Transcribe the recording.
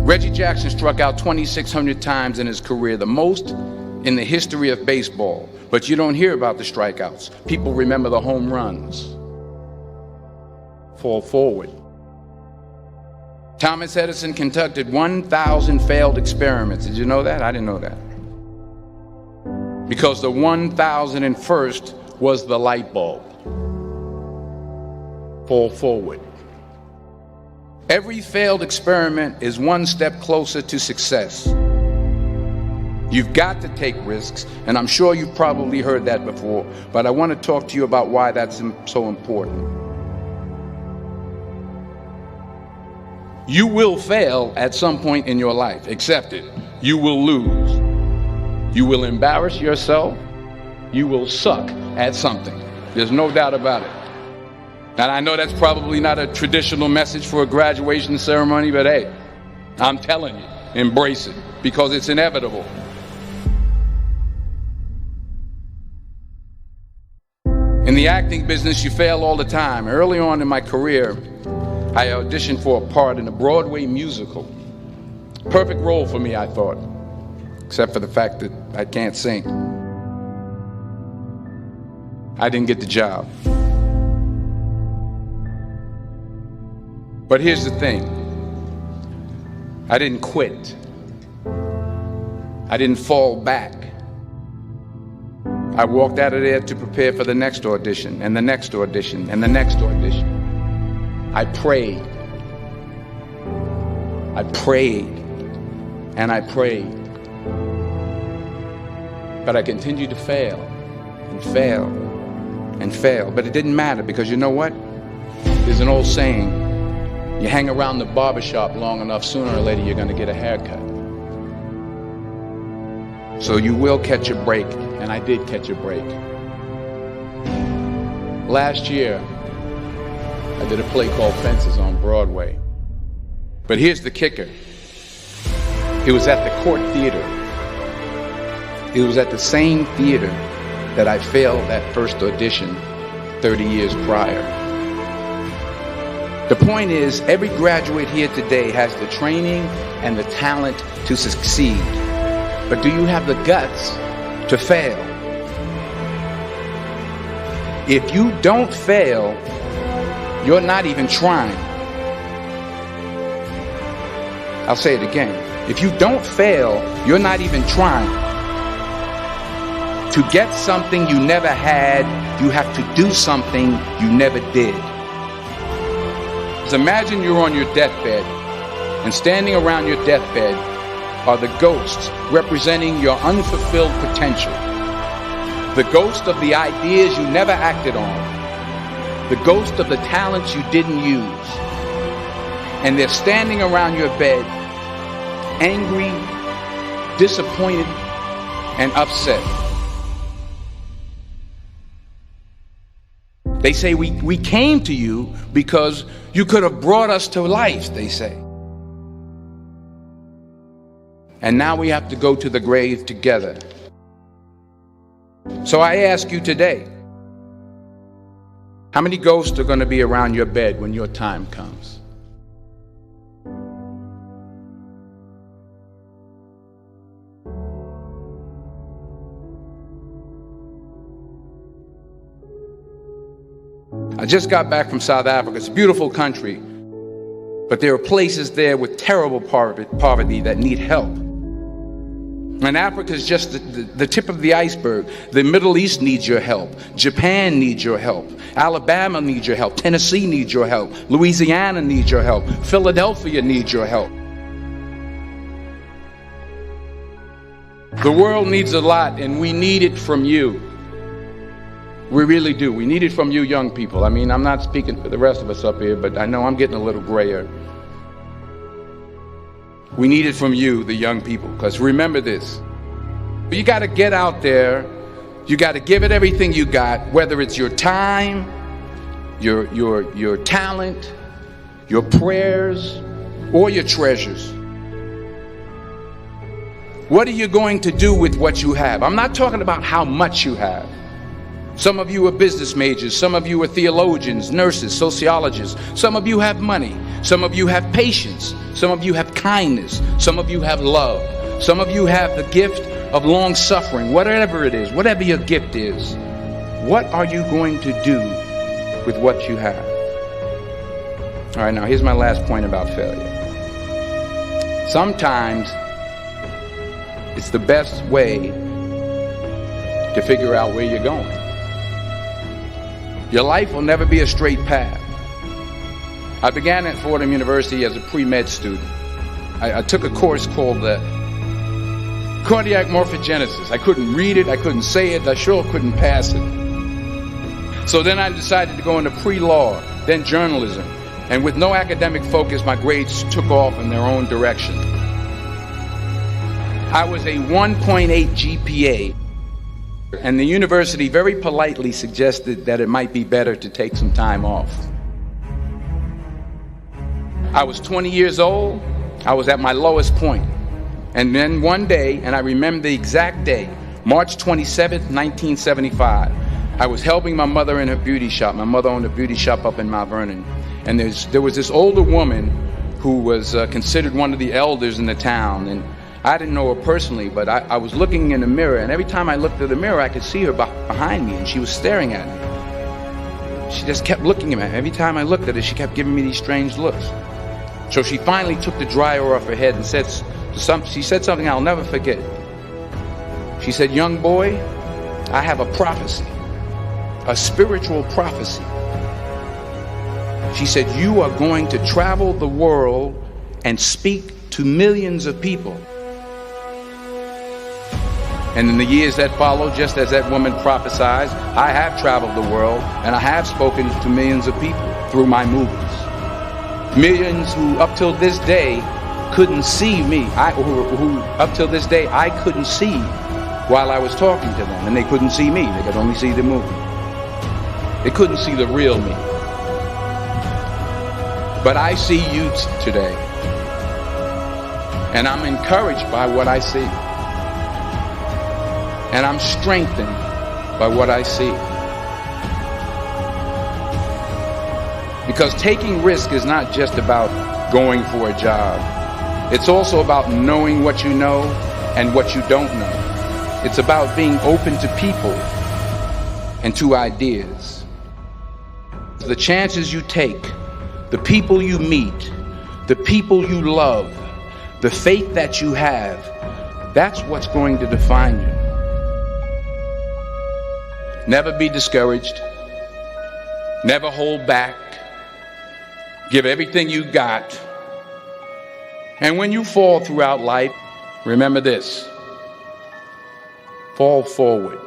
Reggie Jackson struck out 2,600 times in his career, the most in the history of baseball. But you don't hear about the strikeouts. People remember the home runs. Fall forward. Thomas Edison conducted 1,000 failed experiments. Did you know that? I didn't know that. Because the 1,001st was the light bulb. Fall forward. Every failed experiment is one step closer to success. You've got to take risks, and I'm sure you've probably heard that before, but I want to talk to you about why that's so important. You will fail at some point in your life. Accept it. You will lose. You will embarrass yourself. You will suck at something. There's no doubt about it. And I know that's probably not a traditional message for a graduation ceremony, but hey, I'm telling you, embrace it, because it's inevitable. In the acting business, you fail all the time. Early on in my career, I auditioned for a part in a Broadway musical. Perfect role for me, I thought, except for the fact that I can't sing. I didn't get the job. But here's the thing. I didn't quit. I didn't fall back. I walked out of there to prepare for the next audition, and the next audition, and the next audition. I prayed. I prayed. And I prayed. But I continued to fail, and fail, and fail. But it didn't matter, because you know what? There's an old saying, you hang around the barbershop long enough, sooner or later you're going to get a haircut. So you will catch a break, and I did catch a break. Last year, I did a play called Fences on Broadway. But here's the kicker. It was at the Court Theater. It was at the same theater that I failed that first audition 30 years prior. The point is, every graduate here today has the training and the talent to succeed. But do you have the guts to fail? If you don't fail, you're not even trying. I'll say it again. If you don't fail, you're not even trying. To get something you never had, you have to do something you never did. Imagine you're on your deathbed, and standing around your deathbed are the ghosts representing your unfulfilled potential. The ghost of the ideas you never acted on. The ghost of the talents you didn't use. And they're standing around your bed, angry, disappointed, and upset. They say, we came to you because you could have brought us to life, they say. And now we have to go to the grave together. So I ask you today, how many ghosts are going to be around your bed when your time comes? I just got back from South Africa. It's a beautiful country, but there are places there with terrible poverty that need help. And Africa is just the tip of the iceberg. The Middle East needs your help. Japan needs your help. Alabama needs your help. Tennessee needs your help. Louisiana needs your help. Philadelphia needs your help. The world needs a lot, and we need it from you. We really do. We need it from you young people. I mean, I'm not speaking for the rest of us up here, but I know I'm getting a little grayer. We need it from you, the young people, because remember this. You got to get out there. You got to give it everything you got, whether it's your time, your talent, your prayers, or your treasures. What are you going to do with what you have? I'm not talking about how much you have. Some of you are business majors. Some of you are theologians, nurses, sociologists. Some of you have money. Some of you have patience. Some of you have kindness. Some of you have love. Some of you have the gift of long suffering. Whatever it is, whatever your gift is, what are you going to do with what you have? All right, now here's my last point about failure. Sometimes it's the best way to figure out where you're going. Your life will never be a straight path. I began at Fordham University as a pre-med student. I took a course called cardiac morphogenesis. I couldn't read it, I couldn't say it, I sure couldn't pass it. So then I decided to go into pre-law, then journalism. And with no academic focus, my grades took off in their own direction. I was a 1.8 GPA. And the university very politely suggested that it might be better to take some time off. I was 20 years old. I was at my lowest point. And then one day, and I remember the exact day, March 27th, 1975, I was helping my mother in her beauty shop. My mother owned a beauty shop up in Mount Vernon. And there was this older woman who was considered one of the elders in the town. And I didn't know her personally, but I was looking in the mirror, and every time I looked at the mirror, I could see her behind me, and she was staring at me. She just kept looking at me. Every time I looked at her, she kept giving me these strange looks. So she finally took the dryer off her head and she said something I'll never forget. She said, "Young boy, I have a prophecy, a spiritual prophecy." She said, "You are going to travel the world and speak to millions of people." And in the years that followed, just as that woman prophesied, I have traveled the world and I have spoken to millions of people through my movies. Millions who up till this day couldn't see me, who up till this day I couldn't see while I was talking to them, and they couldn't see me, they could only see the movie. They couldn't see the real me. But I see you today, and I'm encouraged by what I see. And I'm strengthened by what I see. Because taking risk is not just about going for a job. It's also about knowing what you know and what you don't know. It's about being open to people and to ideas. The chances you take, the people you meet, the people you love, the faith that you have, that's what's going to define you. Never be discouraged. Never hold back. Give everything you got. And when you fall throughout life, remember this: fall forward.